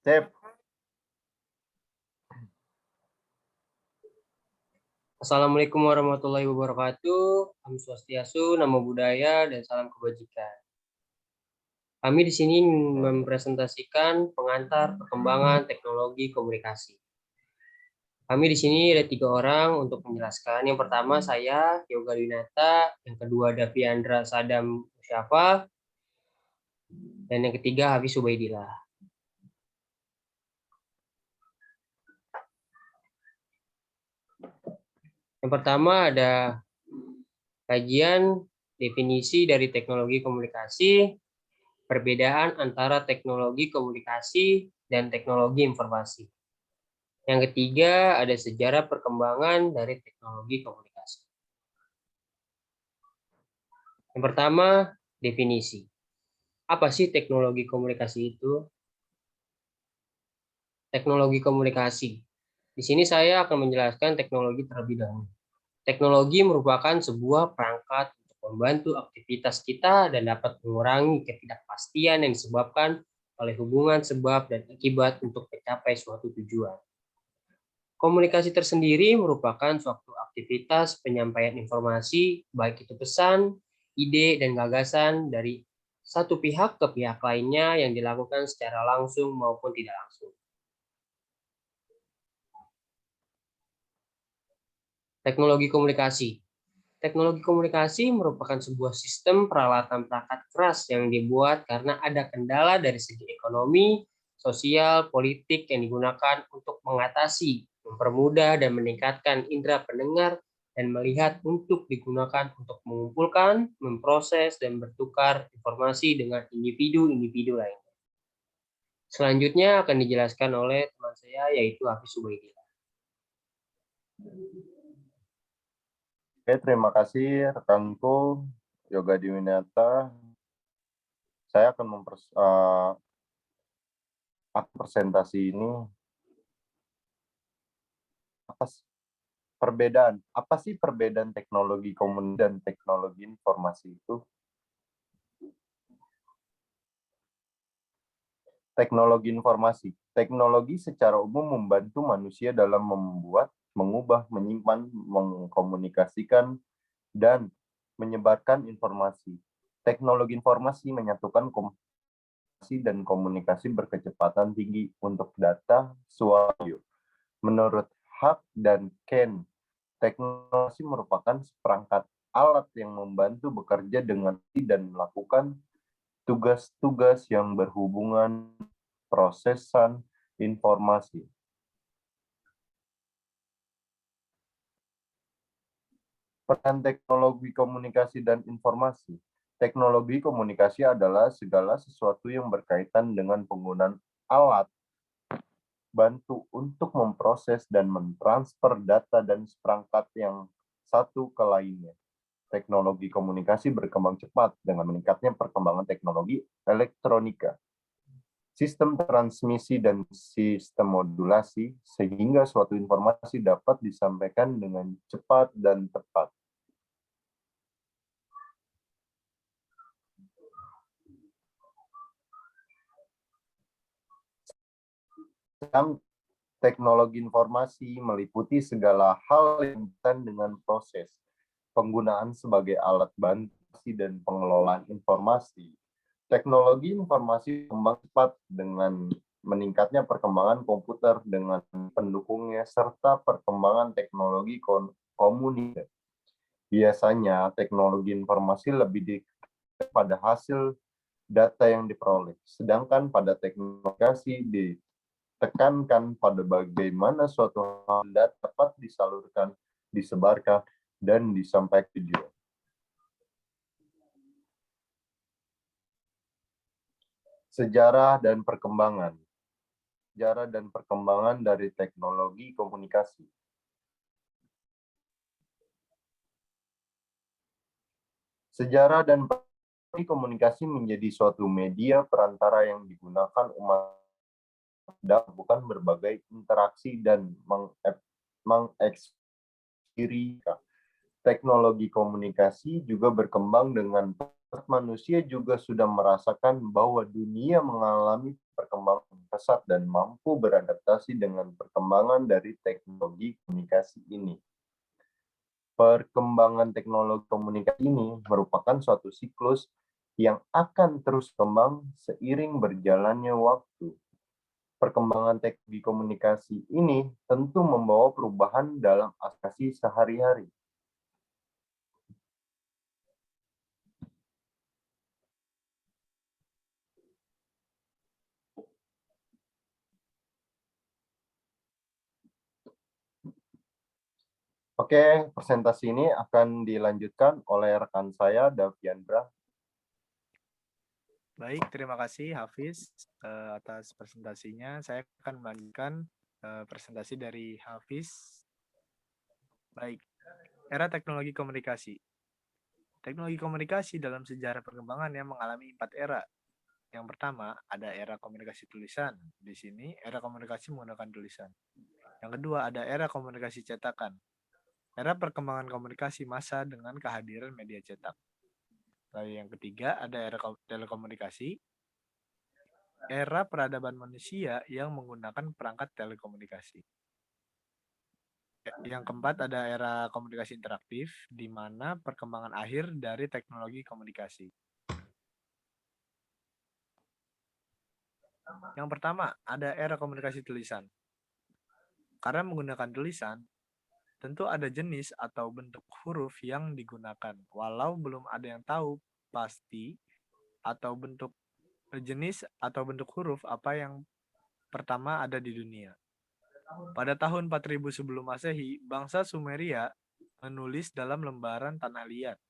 Sip. Assalamualaikum warahmatullahi wabarakatuh. Om Swastiastu, Namo Buddhaya, dan salam kebajikan. Kami di sini mempresentasikan pengantar perkembangan teknologi komunikasi. Kami di sini ada 3 orang untuk menjelaskan. Yang pertama saya, Yoga Dinata. Yang kedua, Daviandra Sadam Syafa. Dan yang ketiga, Hafiz Ubaidillah. Yang pertama ada kajian definisi dari teknologi komunikasi, perbedaan antara teknologi komunikasi dan teknologi informasi. Yang ketiga, ada sejarah perkembangan dari teknologi komunikasi. Yang pertama, definisi. Apa sih teknologi komunikasi itu? Teknologi komunikasi. Di sini saya akan menjelaskan teknologi terlebih dahulu. Teknologi merupakan sebuah perangkat untuk membantu aktivitas kita dan dapat mengurangi ketidakpastian yang disebabkan oleh hubungan sebab dan akibat untuk mencapai suatu tujuan. Komunikasi tersendiri merupakan suatu aktivitas penyampaian informasi, baik itu pesan, ide, dan gagasan dari satu pihak ke pihak lainnya yang dilakukan secara langsung maupun tidak langsung. Teknologi komunikasi. Teknologi komunikasi merupakan sebuah sistem peralatan perangkat keras yang dibuat karena ada kendala dari segi ekonomi, sosial, politik yang digunakan untuk mengatasi, mempermudah, dan meningkatkan indera pendengar dan melihat untuk digunakan untuk mengumpulkan, memproses, dan bertukar informasi dengan individu-individu lainnya. Selanjutnya akan dijelaskan oleh teman saya yaitu Hafiz Ubaidillah. Oke, terima kasih rekanku Yoga Diwinata. Saya akan presentasi ini apa sih perbedaan teknologi komunikasi dan teknologi informasi itu? Teknologi informasi. Teknologi secara umum membantu manusia dalam membuat, mengubah, menyimpan, mengkomunikasikan, dan menyebarkan informasi. Teknologi informasi menyatukan komunikasi dan komunikasi berkecepatan tinggi untuk data, suara. Menurut Huck dan Ken, teknologi merupakan seperangkat alat yang membantu bekerja dengan dan melakukan tugas-tugas yang berhubungan prosesan informasi. Peran teknologi komunikasi dan informasi. Teknologi komunikasi adalah segala sesuatu yang berkaitan dengan penggunaan alat bantu untuk memproses dan mentransfer data dan seperangkat yang satu ke lainnya. Teknologi komunikasi berkembang cepat dengan meningkatnya perkembangan teknologi elektronika, sistem transmisi, dan sistem modulasi, sehingga suatu informasi dapat disampaikan dengan cepat dan tepat. Teknologi informasi meliputi segala hal yang berkaitan dengan proses, penggunaan sebagai alat bantu dan pengelolaan informasi. Teknologi informasi berkembang cepat dengan meningkatnya perkembangan komputer dengan pendukungnya serta perkembangan teknologi komunikasi. Biasanya teknologi informasi lebih pada hasil data yang diperoleh, sedangkan pada teknologi ditekankan pada bagaimana suatu hal dapat disalurkan, disebarkan, dan disampaikan tujuan. Sejarah dan perkembangan. Sejarah dan perkembangan dari teknologi komunikasi. Sejarah dan komunikasi menjadi suatu media perantara yang digunakan umat bukan berbagai interaksi dan mengekspirasi. Teknologi komunikasi juga berkembang dengan manusia juga sudah merasakan bahwa dunia mengalami perkembangan pesat dan mampu beradaptasi dengan perkembangan dari teknologi komunikasi ini. Perkembangan teknologi komunikasi ini merupakan suatu siklus yang akan terus berkembang seiring berjalannya waktu. Perkembangan teknologi komunikasi ini tentu membawa perubahan dalam aktivitas sehari-hari. Oke, presentasi ini akan dilanjutkan oleh rekan saya, Daviandra. Baik, terima kasih Hafiz atas presentasinya. Saya akan melanjutkan presentasi dari Hafiz. Baik, era teknologi komunikasi. Teknologi komunikasi dalam sejarah perkembangannya mengalami 4 era. Yang pertama, ada era komunikasi tulisan. Di sini, era komunikasi menggunakan tulisan. Yang kedua, ada era komunikasi cetakan. Era perkembangan komunikasi massa dengan kehadiran media cetak. Lalu yang ketiga, ada era telekomunikasi. Era peradaban manusia yang menggunakan perangkat telekomunikasi. Yang keempat, ada era komunikasi interaktif, di mana perkembangan akhir dari teknologi komunikasi. Yang pertama, ada era komunikasi tulisan. Karena menggunakan tulisan, tentu ada jenis atau bentuk huruf yang digunakan, walau belum ada yang tahu pasti atau bentuk jenis atau bentuk huruf apa yang pertama ada di dunia. Pada tahun 4000 sebelum Masehi, bangsa Sumeria menulis dalam lembaran tanah liat.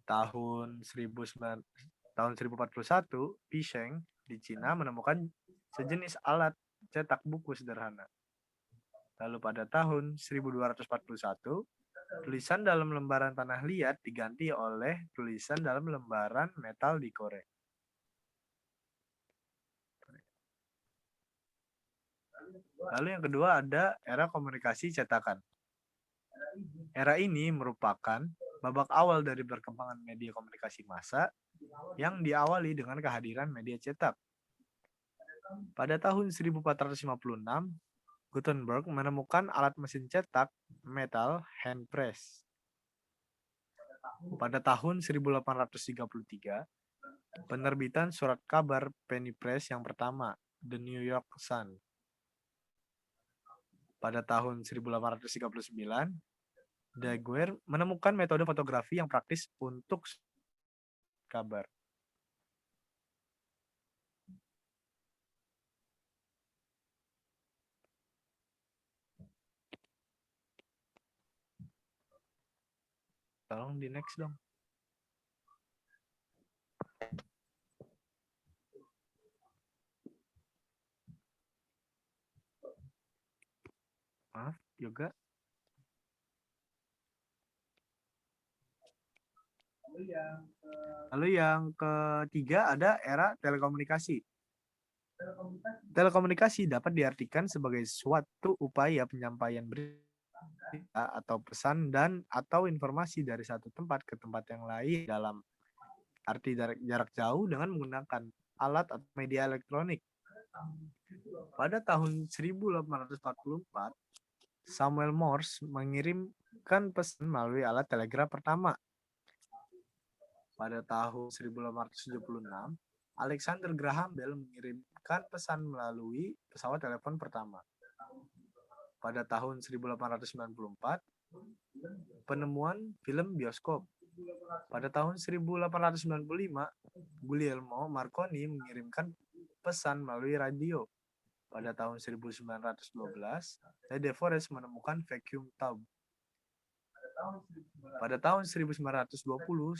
Tahun 1041, Pisheng di Cina menemukan sejenis alat cetak buku sederhana. Lalu pada tahun 1241, tulisan dalam lembaran tanah liat diganti oleh tulisan dalam lembaran metal dikorek. Lalu yang kedua ada era komunikasi cetakan. Era ini merupakan babak awal dari perkembangan media komunikasi massa yang diawali dengan kehadiran media cetak. Pada tahun 1456, Gutenberg menemukan alat mesin cetak metal hand press. Pada tahun 1833, penerbitan surat kabar penny press yang pertama, The New York Sun. Pada tahun 1839, Daguerre menemukan metode fotografi yang praktis untuk kabar. Tolong di next dong. Maaf, Yoga. Lalu yang ketiga ada era telekomunikasi. Telekomunikasi dapat diartikan sebagai suatu upaya penyampaian berita atau pesan dan atau informasi dari satu tempat ke tempat yang lain dalam arti jarak jauh dengan menggunakan alat atau media elektronik. Pada tahun 1844, Samuel Morse mengirimkan pesan melalui alat telegraf pertama. Pada tahun 1876, Alexander Graham Bell mengirimkan pesan melalui pesawat telepon pertama. Pada tahun 1894, penemuan film bioskop. Pada tahun 1895, Guglielmo Marconi mengirimkan pesan melalui radio. Pada tahun 1912, De Forest menemukan vacuum tube. Pada tahun 1920,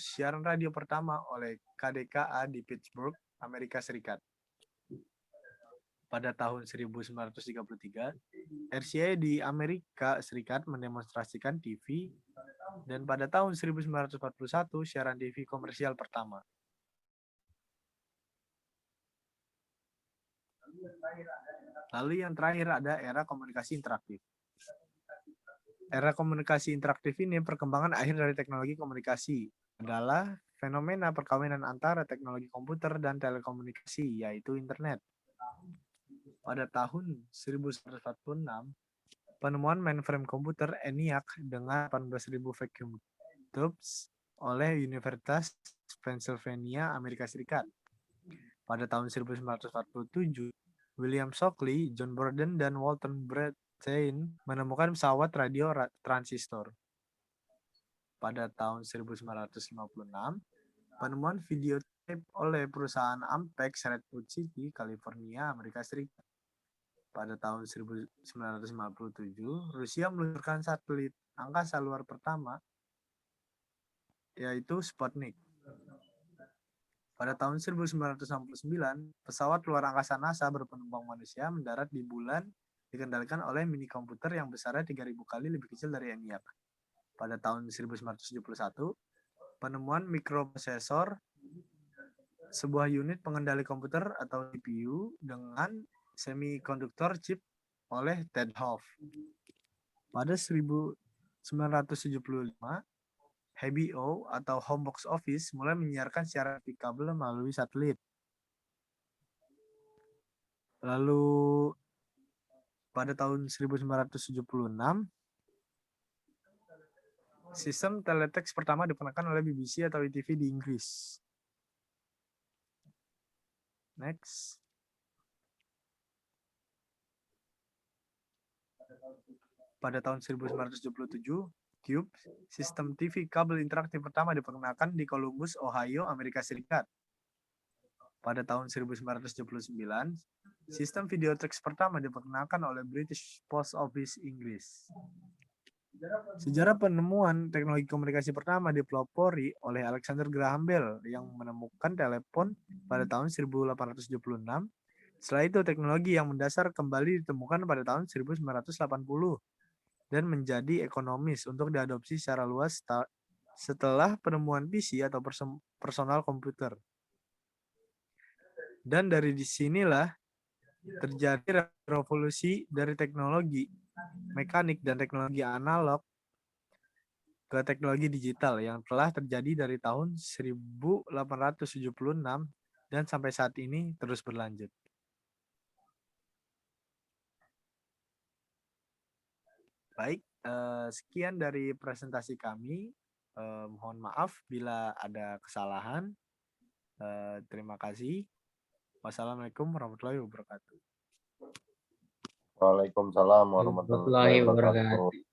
siaran radio pertama oleh KDKA di Pittsburgh, Amerika Serikat. Pada tahun 1933, RCA di Amerika Serikat mendemonstrasikan TV, dan pada tahun 1941, siaran TV komersial pertama. Lalu yang terakhir ada era komunikasi interaktif. Era komunikasi interaktif ini perkembangan akhir dari teknologi komunikasi adalah fenomena perkawinan antara teknologi komputer dan telekomunikasi, yaitu internet. Pada tahun 1946, penemuan mainframe komputer ENIAC dengan 18.000 vacuum tubes oleh Universitas Pennsylvania, Amerika Serikat. Pada tahun 1947, William Shockley, John Borden, dan Walton Brattain menemukan pesawat radio transistor. Pada tahun 1956, penemuan videotape oleh perusahaan Ampex Redwood City, California, Amerika Serikat. Pada tahun 1957, Rusia meluncurkan satelit angkasa luar pertama, yaitu Sputnik. Pada tahun 1969, pesawat luar angkasa NASA berpenumpang manusia mendarat di bulan dikendalikan oleh mini komputer yang besarnya 3.000 kali lebih kecil dari ENIAC. Pada tahun 1971, penemuan mikroprosesor, sebuah unit pengendali komputer atau CPU dengan semikonduktor chip oleh Ted Hoff. Pada 1975, HBO atau Home Box Office mulai menyiarkan siaran TV kabel melalui satelit. Lalu pada tahun 1976, sistem teletext pertama diperkenalkan oleh BBC atau ETV di Inggris. Next. Pada tahun 1977, Cube, sistem TV kabel interaktif pertama diperkenalkan di Columbus, Ohio, Amerika Serikat. Pada tahun 1979, sistem videotex pertama diperkenalkan oleh British Post Office, Inggris. Sejarah penemuan teknologi komunikasi pertama dipelopori oleh Alexander Graham Bell yang menemukan telepon pada tahun 1876. Setelah itu, teknologi yang mendasar kembali ditemukan pada tahun 1980 dan menjadi ekonomis untuk diadopsi secara luas setelah penemuan PC atau personal komputer. Dan dari disinilah terjadi revolusi dari teknologi mekanik dan teknologi analog ke teknologi digital yang telah terjadi dari tahun 1876 dan sampai saat ini terus berlanjut. Baik, sekian dari presentasi kami. Mohon maaf bila ada kesalahan. Terima kasih. Wassalamualaikum warahmatullahi wabarakatuh. Waalaikumsalam warahmatullahi Warahmatullahi wabarakatuh. wabarakatuh.